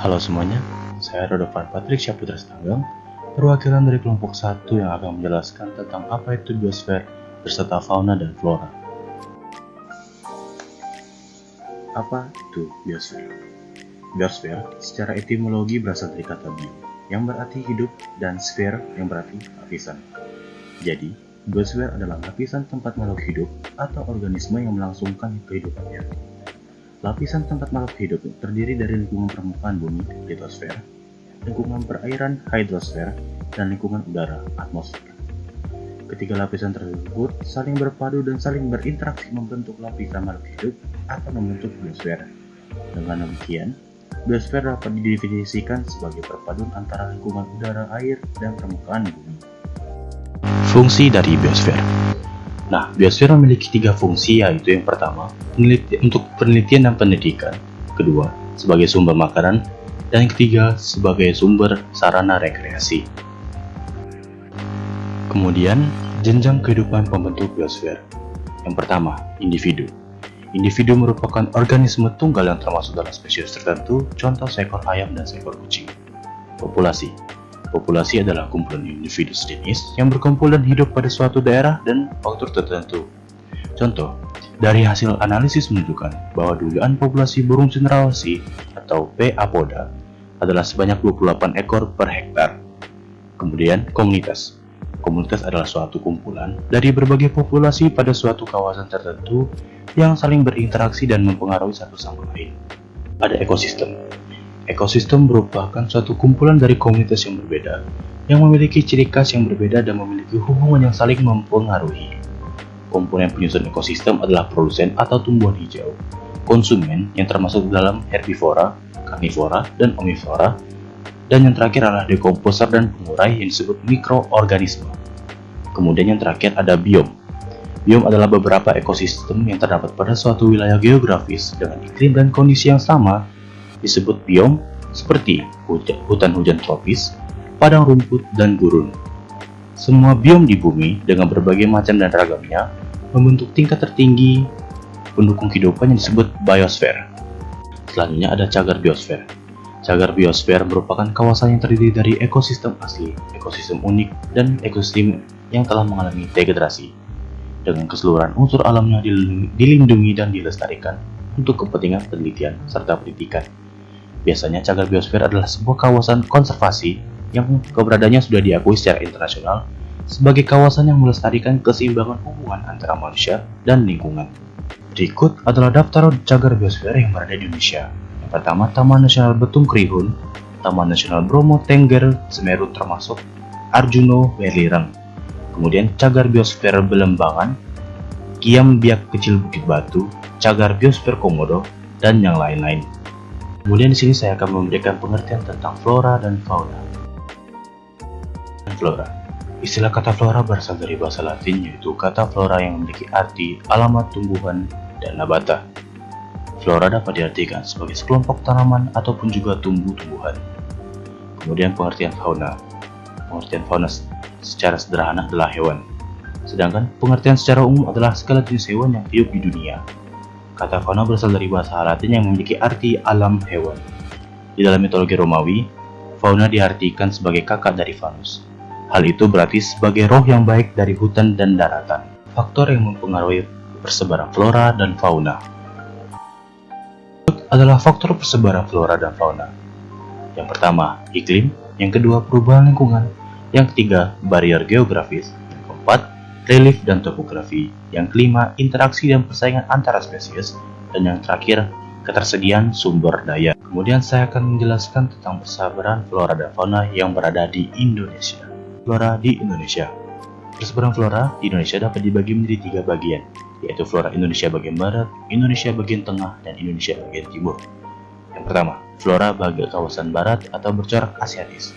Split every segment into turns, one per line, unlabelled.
Halo semuanya, saya Rodovan Patrick Syaputra Setanggang, perwakilan dari kelompok 1 yang akan menjelaskan tentang apa itu biosfer beserta fauna dan flora. Apa itu biosfer? Biosfer secara etimologi berasal dari kata bio, yang berarti hidup, dan sphere yang berarti lapisan. Jadi, biosfer adalah lapisan tempat makhluk hidup atau organisme yang melangsungkan kehidupannya. Lapisan tempat makhluk hidup terdiri dari lingkungan permukaan bumi, litosfer, lingkungan perairan, hidrosfer, dan lingkungan udara, atmosfer. Ketiga lapisan tersebut saling berpadu dan saling berinteraksi membentuk lapisan makhluk hidup atau membentuk biosfer. Dengan demikian, biosfer dapat didefinisikan sebagai perpaduan antara lingkungan udara, air, dan permukaan bumi. Fungsi dari biosfer. Nah, biosfer memiliki 3 fungsi, yaitu yang pertama, untuk penelitian dan pendidikan, kedua, sebagai sumber makanan, dan yang ketiga, sebagai sumber sarana rekreasi. Kemudian, jenjang kehidupan pembentuk biosfer. Yang pertama, individu. Individu merupakan organisme tunggal yang termasuk dalam spesies tertentu, contoh seekor ayam dan seekor kucing. Populasi. Populasi adalah kumpulan individu sejenis yang berkumpul dan hidup pada suatu daerah dan waktu tertentu. Contoh, dari hasil analisis menunjukkan bahwa dugaan populasi burung cenderawasih atau P. apoda adalah sebanyak 28 ekor per hektar. Kemudian, komunitas. Komunitas adalah suatu kumpulan dari berbagai populasi pada suatu kawasan tertentu yang saling berinteraksi dan mempengaruhi satu sama lain. Ada ekosistem. Ekosistem merupakan suatu kumpulan dari komunitas yang berbeda, yang memiliki ciri khas yang berbeda dan memiliki hubungan yang saling mempengaruhi. Komponen penyusun ekosistem adalah produsen atau tumbuhan hijau, konsumen yang termasuk dalam herbivora, karnivora, dan omnivora, dan yang terakhir adalah dekomposer dan pengurai yang disebut mikroorganisme. Kemudian yang terakhir ada biom. Biom adalah beberapa ekosistem yang terdapat pada suatu wilayah geografis dengan iklim dan kondisi yang sama, disebut biom, seperti hutan hujan tropis, padang rumput, dan gurun. Semua biom di bumi dengan berbagai macam dan ragamnya membentuk tingkat tertinggi pendukung kehidupan yang disebut biosfer. Selanjutnya ada cagar biosfer. Cagar biosfer merupakan kawasan yang terdiri dari ekosistem asli, ekosistem unik, dan ekosistem yang telah mengalami degenerasi. Dengan keseluruhan unsur alamnya dilindungi dan dilestarikan untuk kepentingan penelitian serta pendidikan. Biasanya cagar biosfer adalah sebuah kawasan konservasi yang keberadaannya sudah diakui secara internasional sebagai kawasan yang melestarikan keseimbangan hubungan antara manusia dan lingkungan. Berikut adalah daftar cagar biosfer yang berada di Indonesia. Yang pertama, Taman Nasional Betung Krihun, Taman Nasional Bromo Tengger Semeru termasuk Arjuno Welirang. Kemudian cagar biosfer Belembangan, Kiam Biak Kecil Bukit Batu, cagar biosfer Komodo, dan yang lain-lain. Kemudian di sini saya akan memberikan pengertian tentang flora dan fauna. Flora. Istilah kata flora berasal dari bahasa Latin, yaitu kata flora yang memiliki arti alamat tumbuhan dan nabata. Flora dapat diartikan sebagai sekelompok tanaman ataupun juga tumbuh-tumbuhan. Kemudian pengertian fauna. Pengertian fauna secara sederhana adalah hewan. Sedangkan pengertian secara umum adalah segala jenis hewan yang hidup di dunia. Kata fauna berasal dari bahasa Latin yang memiliki arti alam hewan. Di dalam mitologi Romawi, fauna diartikan sebagai kakak dari Vanus. Hal itu berarti sebagai roh yang baik dari hutan dan daratan. Faktor yang mempengaruhi persebaran flora dan fauna. Berikut adalah faktor persebaran flora dan fauna. Yang pertama, iklim. Yang kedua, perubahan lingkungan. Yang ketiga, barrier geografis. Yang keempat, relief dan topografi. Yang kelima, interaksi dan persaingan antara spesies. Dan yang terakhir, ketersediaan sumber daya. Kemudian saya akan menjelaskan tentang persebaran flora dan fauna yang berada di Indonesia. Flora di Indonesia. Persebaran flora di Indonesia dapat dibagi menjadi 3 bagian, yaitu flora Indonesia bagian barat, Indonesia bagian tengah, dan Indonesia bagian timur. Yang pertama, flora bagian kawasan barat atau bercorak asiatis.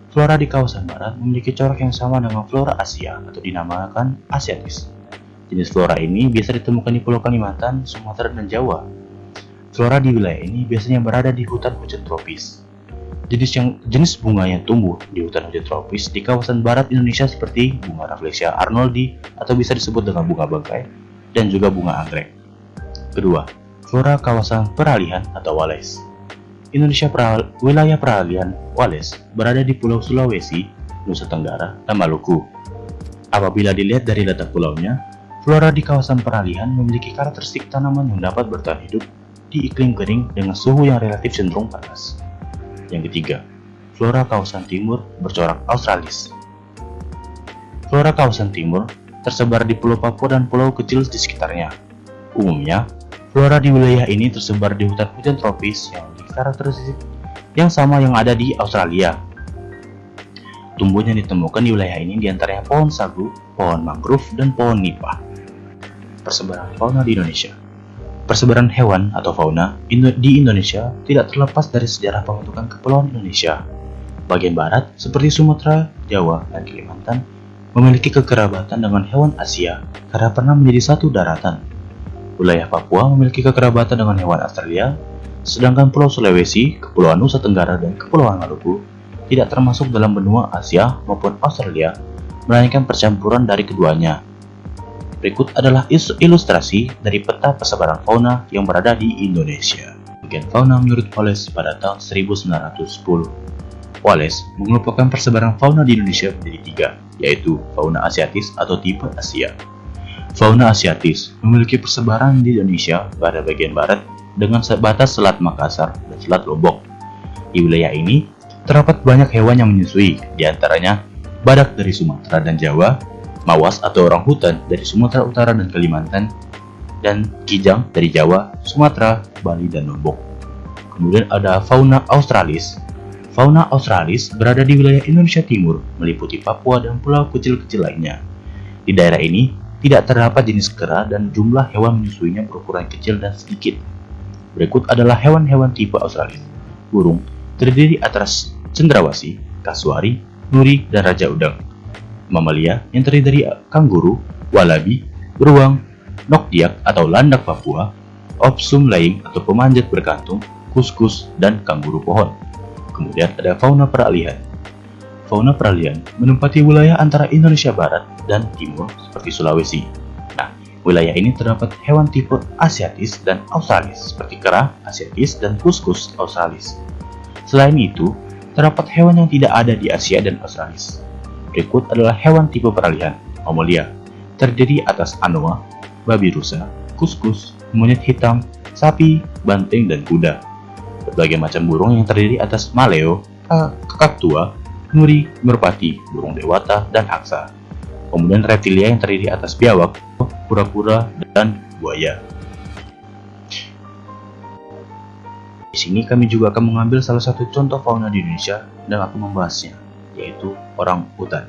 Flora di kawasan barat memiliki corak yang sama dengan flora Asia atau dinamakan asiatis. Jenis flora ini biasa ditemukan di Pulau Kalimantan, Sumatera, dan Jawa. Flora di wilayah ini biasanya berada di hutan hujan tropis. Jenis bunga yang tumbuh di hutan hujan tropis di kawasan barat Indonesia seperti bunga Rafflesia arnoldi atau bisa disebut dengan bunga bangkai dan juga bunga anggrek. Kedua, flora kawasan peralihan atau wales. Wilayah peralihan Wallace berada di Pulau Sulawesi, Nusa Tenggara, dan Maluku. Apabila dilihat dari letak pulaunya, flora di kawasan peralihan memiliki karakteristik tanaman yang dapat bertahan hidup di iklim kering dengan suhu yang relatif cenderung panas. Yang ketiga, flora kawasan timur bercorak Australis. Flora kawasan timur tersebar di Pulau Papua dan pulau kecil di sekitarnya. Umumnya, flora di wilayah ini tersebar di hutan-hujan tropis yang memiliki karakteristik yang sama yang ada di Australia. Tumbuhan yang ditemukan di wilayah ini diantaranya pohon sagu, pohon mangrove, dan pohon nipah. Persebaran fauna di Indonesia. Persebaran hewan atau fauna di Indonesia tidak terlepas dari sejarah pembentukan kepulauan Indonesia. Bagian barat, seperti Sumatera, Jawa, dan Kalimantan, memiliki kekerabatan dengan hewan Asia karena pernah menjadi satu daratan. Wilayah Papua memiliki kekerabatan dengan hewan Australia, sedangkan Pulau Sulawesi, Kepulauan Nusa Tenggara, dan Kepulauan Maluku tidak termasuk dalam benua Asia maupun Australia, melainkan percampuran dari keduanya. Berikut adalah ilustrasi dari peta persebaran fauna yang berada di Indonesia. Bagian fauna menurut Wallace pada tahun 1910. Wallace mengelompokkan persebaran fauna di Indonesia menjadi tiga, yaitu fauna asiatis atau tipe Asia. Fauna asiatis memiliki persebaran di Indonesia pada bagian barat dengan batas Selat Makassar dan Selat Lombok. Di wilayah ini terdapat banyak hewan yang menyusui, diantaranya badak dari Sumatera dan Jawa, mawas atau orang hutan dari Sumatera Utara dan Kalimantan, dan kijang dari Jawa, Sumatera, Bali, dan Lombok. Kemudian ada fauna Australis. Fauna Australis berada di wilayah Indonesia Timur, meliputi Papua dan pulau kecil-kecil lainnya. Di daerah ini tidak terdapat jenis kera dan jumlah hewan menyusuinya berukuran kecil dan sedikit. Berikut adalah hewan-hewan tipe Australis. Burung terdiri atas cendrawasih, kasuari, nuri, dan raja udang. Mamalia yang terdiri dari kanguru, walabi, beruang, nokdiak atau landak Papua, opsum laing atau pemanjat berkantung, kuskus, dan kanguru pohon. Kemudian ada fauna peralihan. Fauna peralihan menempati wilayah antara Indonesia Barat dan Timur seperti Sulawesi. Nah, wilayah ini terdapat hewan tipe Asiatis dan Australis seperti kera Asiatis dan kuskus Australis. Selain itu, terdapat hewan yang tidak ada di Asia dan Australis. Berikut adalah hewan tipe peralihan, Mamalia, terdiri atas anoa, babi rusa, kuskus, monyet hitam, sapi, banteng, dan kuda. Berbagai macam burung yang terdiri atas maleo, kakaktua, nuri, merpati, burung dewata, dan angsa. Kemudian reptilia yang terdiri atas biawak, kura-kura, dan buaya. Di sini kami juga akan mengambil salah satu contoh fauna di Indonesia dan akan membahasnya, yaitu orang utan.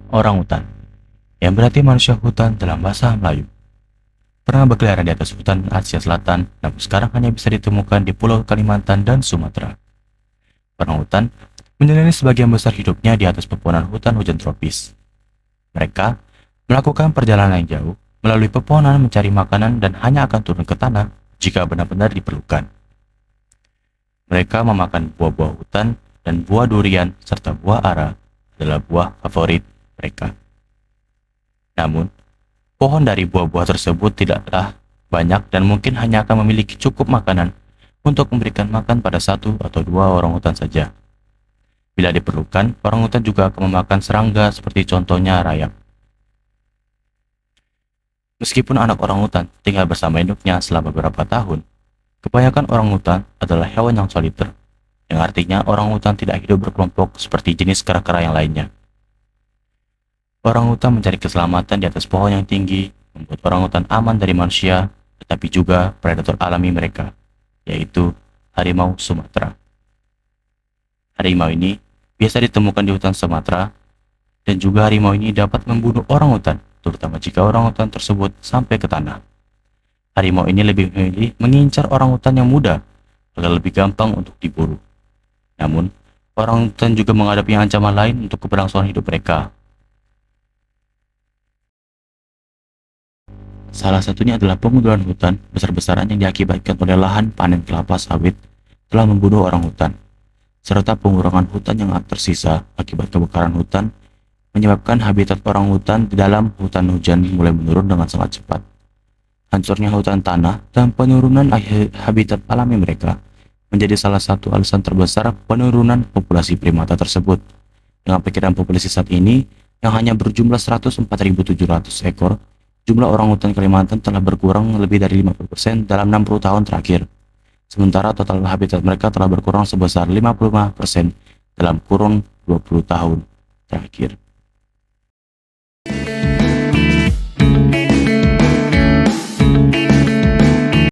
Orang utan, yang berarti manusia hutan dalam bahasa Melayu, pernah berkeliaran di atas hutan Asia Selatan, namun sekarang hanya bisa ditemukan di Pulau Kalimantan dan Sumatera. Orang hutan menjalani sebagian besar hidupnya di atas pepohonan hutan hujan tropis. Mereka melakukan perjalanan yang jauh melalui pepohonan mencari makanan dan hanya akan turun ke tanah jika benar-benar diperlukan. Mereka memakan buah-buah hutan dan buah durian serta buah ara adalah buah favorit mereka. Namun, pohon dari buah-buah tersebut tidaklah banyak dan mungkin hanya akan memiliki cukup makanan untuk memberikan makan pada satu atau dua orang hutan saja. Bila diperlukan, orang hutan juga akan memakan serangga seperti contohnya rayap. Meskipun anak orang hutan tinggal bersama induknya selama beberapa tahun, kebanyakan orang hutan adalah hewan yang soliter, yang artinya orang hutan tidak hidup berkelompok seperti jenis kera-kera yang lainnya. Orang hutan mencari keselamatan di atas pohon yang tinggi, membuat orang hutan aman dari manusia, tetapi juga predator alami mereka, yaitu harimau Sumatera. Harimau ini biasa ditemukan di hutan Sumatera, dan juga harimau ini dapat membunuh orang hutan, terutama jika orang hutan tersebut sampai ke tanah. Harimau ini lebih memilih mengincar orang hutan yang muda, agar lebih gampang untuk diburu. Namun, orang hutan juga menghadapi ancaman lain untuk keberlangsungan hidup mereka. Salah satunya adalah pengunduran hutan besar-besaran yang diakibatkan oleh lahan panen kelapa sawit telah membunuh orang hutan, serta pengurangan hutan yang tersisa akibat kebakaran hutan menyebabkan habitat orang hutan di dalam hutan hujan mulai menurun dengan sangat cepat. Hancurnya hutan tanah dan penurunan habitat alami mereka menjadi salah satu alasan terbesar penurunan populasi primata tersebut. Dengan perkiraan populasi saat ini yang hanya berjumlah 104.700 ekor, jumlah orangutan Kalimantan telah berkurang lebih dari 50% dalam 60 tahun terakhir. Sementara total habitat mereka telah berkurang sebesar 55% dalam kurun 20 tahun terakhir.